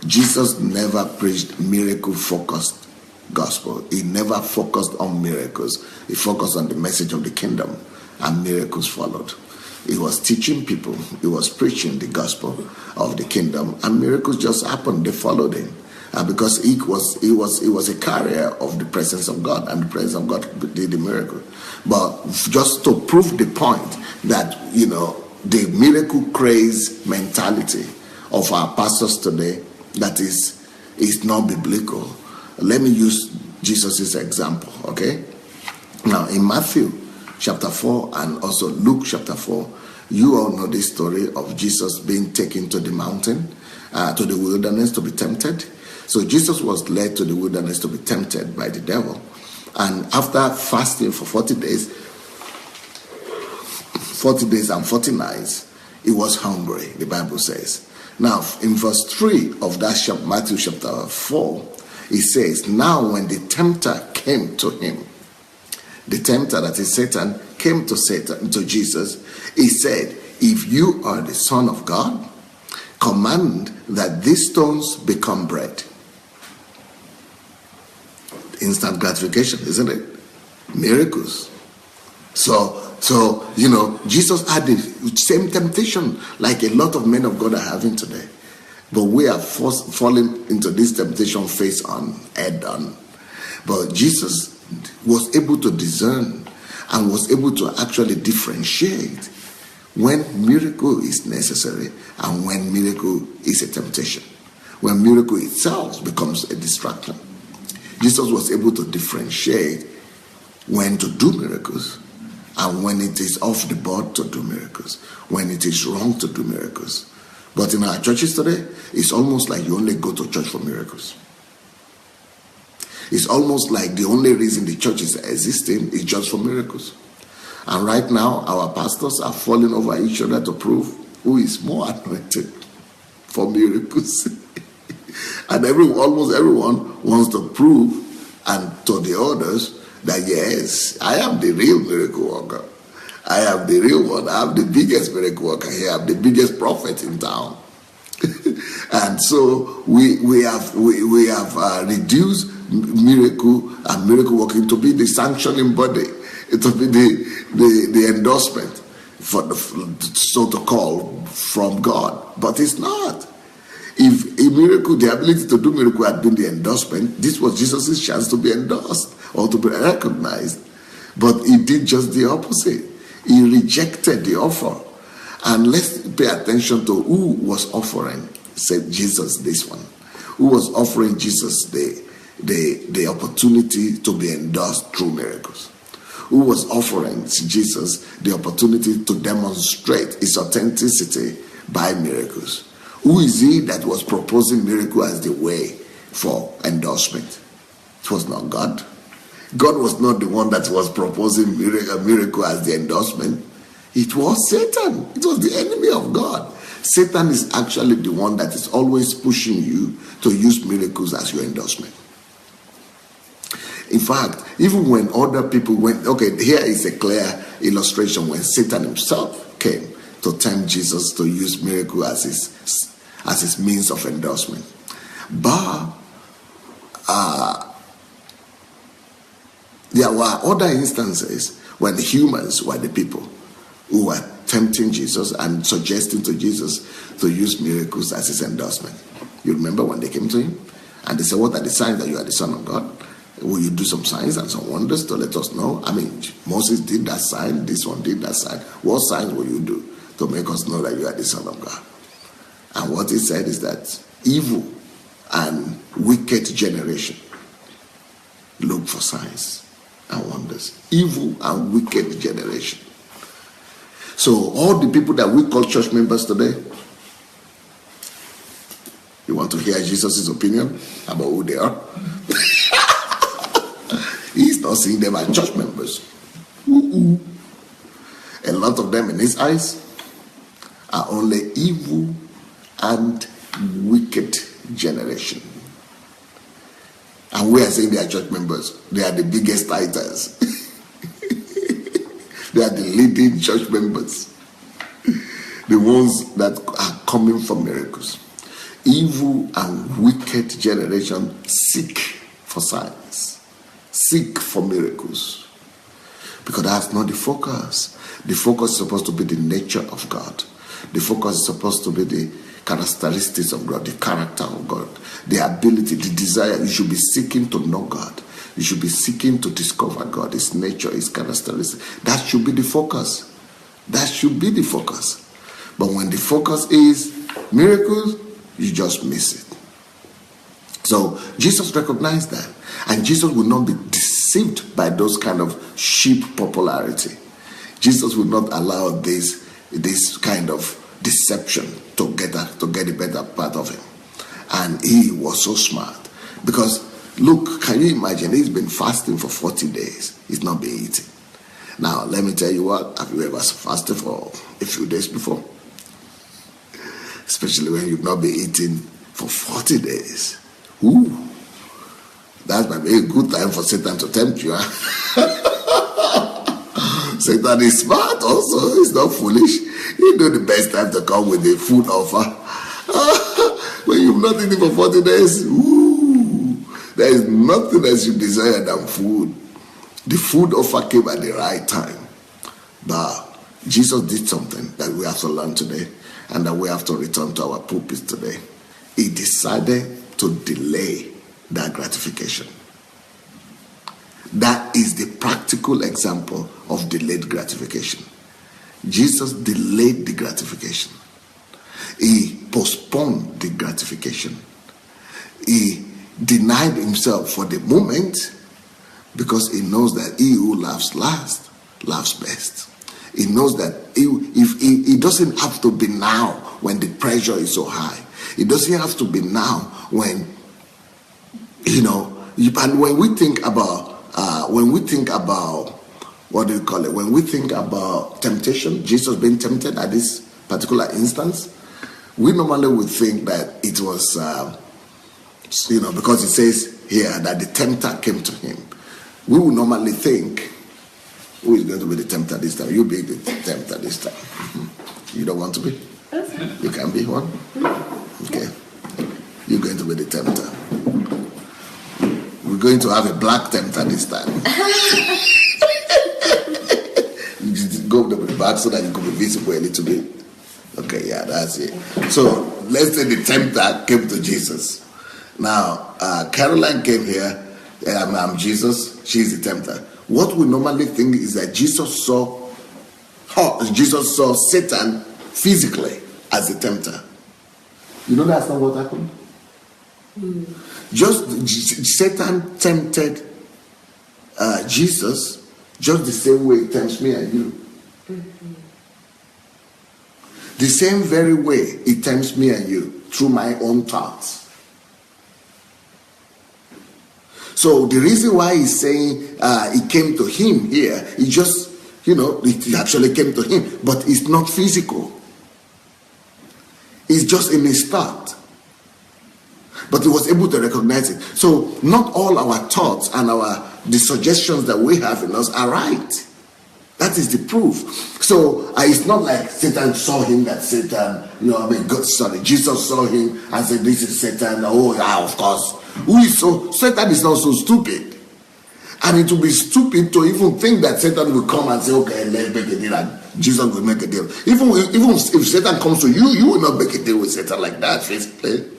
Jesus never preached miracle-focused gospel. He never focused on miracles. He focused on the message of the kingdom, and miracles followed. He was teaching people. He was preaching the gospel of the kingdom, and miracles just happened. They followed him, because he was a carrier of the presence of God, and the presence of God did the miracle. But just to prove the point that the miracle craze mentality of our pastors today, that is not biblical. Let me use Jesus' example, okay? Now, in Matthew chapter 4 and also Luke chapter 4, you all know this story of Jesus being taken to the mountain, to the wilderness to be tempted. So Jesus was led to the wilderness to be tempted by the devil. And after fasting for 40 days and 40 nights, he was hungry, the Bible says. Now, in verse 3 of that Matthew chapter 4, it says, now when the tempter came to him, the tempter, that is Satan, came to Jesus, he said, if you are the Son of God, command that these stones become bread. Instant gratification, isn't it? Miracles. So Jesus had the same temptation like a lot of men of God are having today. But we are falling into this temptation face on, head on. But Jesus was able to discern and was able to actually differentiate when miracle is necessary and when miracle is a temptation. When miracle itself becomes a distraction. Jesus was able to differentiate when to do miracles and when it is off the board to do miracles, when it is wrong to do miracles. But in our churches today, it's almost like you only go to church for miracles. It's almost like the only reason the church is existing is just for miracles. And right now, our pastors are falling over each other to prove who is more anointed for miracles. And almost everyone wants to prove and to the others that yes, I am the real miracle worker. I am the real one. I am the biggest miracle worker here. I am the biggest prophet in town. And so we have reduced miracle and miracle working to be the sanctioning body, to be the endorsement for the so to call from God. But it's not. If a miracle, the ability to do miracle had been the endorsement, this was Jesus' chance to be endorsed or to be recognized. But he did just the opposite. He rejected the offer. And let's pay attention to who was offering, said Jesus, this one. Who was offering Jesus the opportunity to be endorsed through miracles? Who was offering Jesus the opportunity to demonstrate his authenticity by miracles? Who is he that was proposing miracle as the way for endorsement? It was not God. God was not the one that was proposing a miracle as the endorsement. It was Satan. It was the enemy of God. Satan is actually the one that is always pushing you to use miracles as your endorsement. In fact, even when other people went, okay, here is a clear illustration when Satan himself came to tempt Jesus to use miracle as his means of endorsement. But there were other instances when humans were the people who were tempting Jesus and suggesting to Jesus to use miracles as his endorsement. You remember when they came to him and they said, what are the signs that you are the Son of God? Will you do some signs and some wonders to let us know? I mean, Moses did that sign, this one did that sign. What signs will you do to make us know that you are the Son of God? And what he said is that evil and wicked generation look for signs and wonders. Evil and wicked generation. So all the people that we call church members today, you want to hear Jesus' opinion about who they are? He's not seeing them as church members. A lot of them in his eyes are only evil and wicked generation. And we are saying they are church members. They are the biggest titans. They are the leading church members. The ones that are coming for miracles. evil and wicked generation seek for signs, seek for miracles, because that's not the focus. The focus is supposed to be the nature of God. The focus is supposed to be the characteristics of God, the character of God, the ability, the desire. You should be seeking to know God. You should be seeking to discover God, His nature, His characteristics. That should be the focus. That should be the focus. But when the focus is miracles, you just miss it. So Jesus recognized that. And Jesus will not be deceived by those kind of cheap popularity. Jesus will not allow this kind of deception to get the better part of him. And he was so smart. Because, look, can you imagine? He's been fasting for 40 days. He's not been eating. Now, let me tell you what. Have you ever fasted for a few days before? Especially when you've not been eating for 40 days. Ooh. That might be a good time for Satan to tempt you. Satan is smart also. He's not foolish. He knows the best time to come with a food offer. When you've not eaten for 40 days, ooh, there is nothing else you desire than food. The food offer came at the right time. But Jesus did something that we have to learn today, and that we have to return to our pulpits today. He decided to delay that gratification. That is the practical example of delayed gratification. Jesus delayed the gratification. He postponed the gratification. He denied himself for the moment because he knows that he who laughs last laughs best. He knows that he doesn't have to be now when the pressure is so high. It doesn't have to be now when, and when we think about what do you call it? When we think about temptation, Jesus being tempted at this particular instance, we normally would think that it was, because it says here that the tempter came to him. We would normally think, who is going to be the tempter this time? You be the tempter this time. You don't want to be? You can be one? Okay. You're going to be the tempter. We're going to have a black tempter this time. You just go to the back so that you can be visible a little bit. Okay, yeah, that's it. So let's say the tempter came to Jesus. Now, Caroline came here. I'm Jesus. She's the tempter. What we normally think is that Jesus saw Satan physically as the tempter. You know that's not what happened. Just Satan tempted Jesus just the same way it tempts me and you. The same very way it tempts me and you through my own thoughts. So the reason why he's saying it came to him here, it just, it actually came to him, but it's not physical. It's just in his thought. But he was able to recognize it. So not all our thoughts and the suggestions that we have in us are right. That is the proof. So it's not like Satan saw him that Satan, Jesus saw him and said, this is Satan. Oh, yeah, of course. Satan is not so stupid. And it will be stupid to even think that Satan will come and say, okay, let's make a deal, and Jesus will make a deal. Even if Satan comes to you, you will not make a deal with Satan like that physically.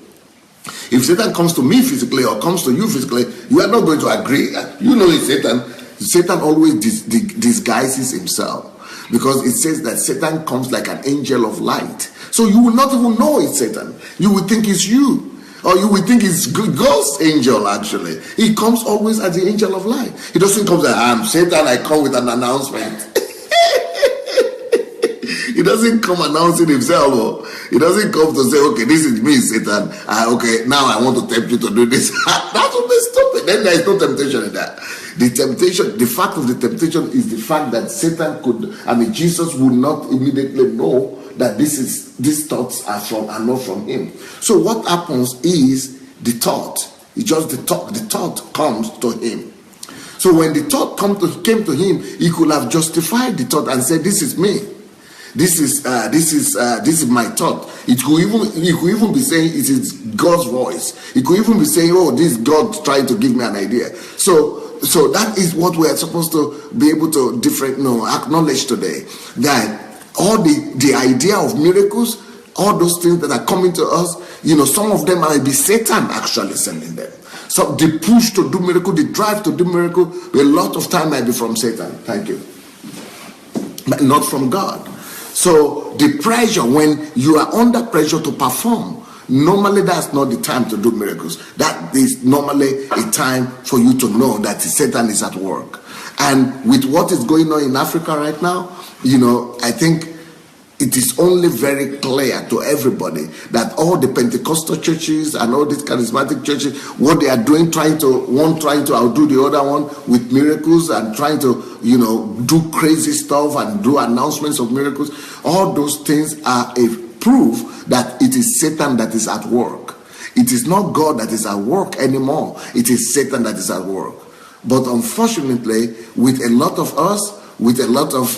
If Satan comes to me physically or comes to you physically, you are not going to agree. You know it's Satan. Satan always disguises himself, because it says that Satan comes like an angel of light. So you will not even know it's Satan. You will think it's you. Or you will think it's God's angel, actually. He comes always as the angel of light. He doesn't come as, I'm Satan, I come with an announcement. He doesn't come announcing himself. Or he doesn't come to say, okay, this is me, Satan. Okay, now I want to tempt you to do this. That would be stupid. Then there is no temptation in that. The fact of the temptation is the fact that Jesus would not immediately know that these thoughts are not from him. So what happens is the thought. It's just the thought comes to him. So when the thought came to him, he could have justified the thought and said, this is me. This is my thought. It could even be saying it is God's voice. It could even be saying, oh, this is God trying to give me an idea. So that is what we are supposed to be able to acknowledge today. That all the idea of miracles, all those things that are coming to us, some of them might be Satan actually sending them. So the push to do miracle, the drive to do miracle, a lot of time might be from Satan. Thank you. But not from God. So the pressure, when you are under pressure to perform, normally that's not the time to do miracles. That is normally a time for you to know that Satan is at work. And with what is going on in Africa right now, I think it is only very clear to everybody that all the Pentecostal churches and all these charismatic churches, what they are doing, trying to outdo the other one with miracles and trying to, do crazy stuff and do announcements of miracles. All those things are a proof that it is Satan that is at work. It is not God that is at work anymore. It is Satan that is at work. But unfortunately, with a lot of us, with a lot of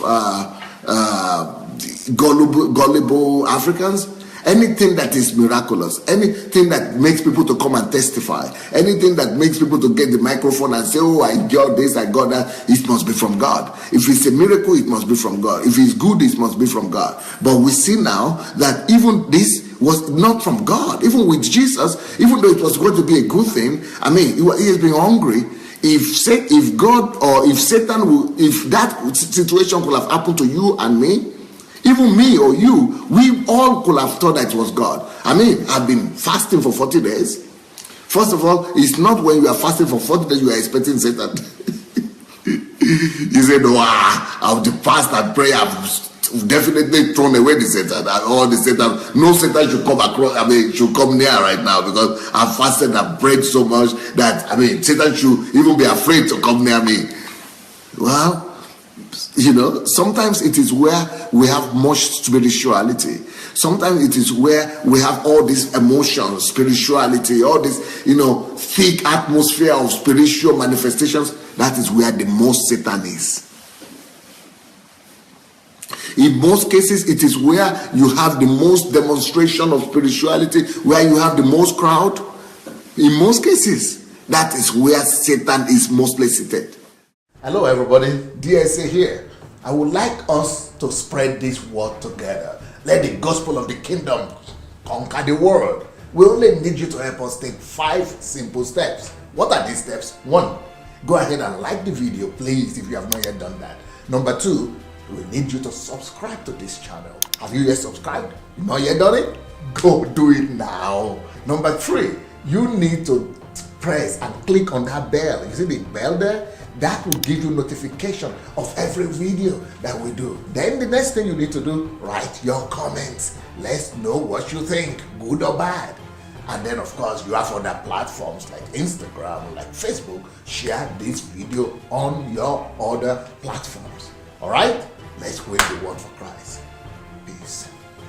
gullible Africans, anything that is miraculous, anything that makes people to come and testify, anything that makes people to get the microphone and say, oh, I got this, I got that, it must be from God. If it's a miracle, it must be from God. If it's good, it must be from God. But we see now that even this was not from God. Even with Jesus, even though it was going to be a good thing, he has been hungry. If God or if Satan if that situation could have happened to you and me, even me or you, we all could have thought that it was God. I've been fasting for 40 days. First of all, it's not when you are fasting for 40 days you are expecting Satan. You said, I've the fast and prayer, I've definitely thrown away the Satan. All the Satan, no Satan should come across, should come near right now, because I've fasted and prayed so much that, Satan should even be afraid to come near me. Well, sometimes it is where we have much spirituality. Sometimes it is where we have all these emotions, spirituality, all this, thick atmosphere of spiritual manifestations. That is where the most Satan is. In most cases, it is where you have the most demonstration of spirituality, where you have the most crowd. In most cases, that is where Satan is mostly seated. Hello everybody, DSA here. I would like us to spread this word together. Let the gospel of the kingdom conquer the world. We only need you to help us take 5 simple steps. What are these steps? 1, go ahead and like the video, please, if you have not yet done that. Number 2, we need you to subscribe to this channel. Have you yet subscribed? You not yet done it? Go do it now. Number 3, you need to press and click on that bell. You see the bell there? That will give you notification of every video that we do. Then the next thing you need to do, write your comments. Let's know what you think, good or bad. And then of course you have other platforms like Instagram, like Facebook. Share this video on your other platforms. All right, let's win the world for Christ.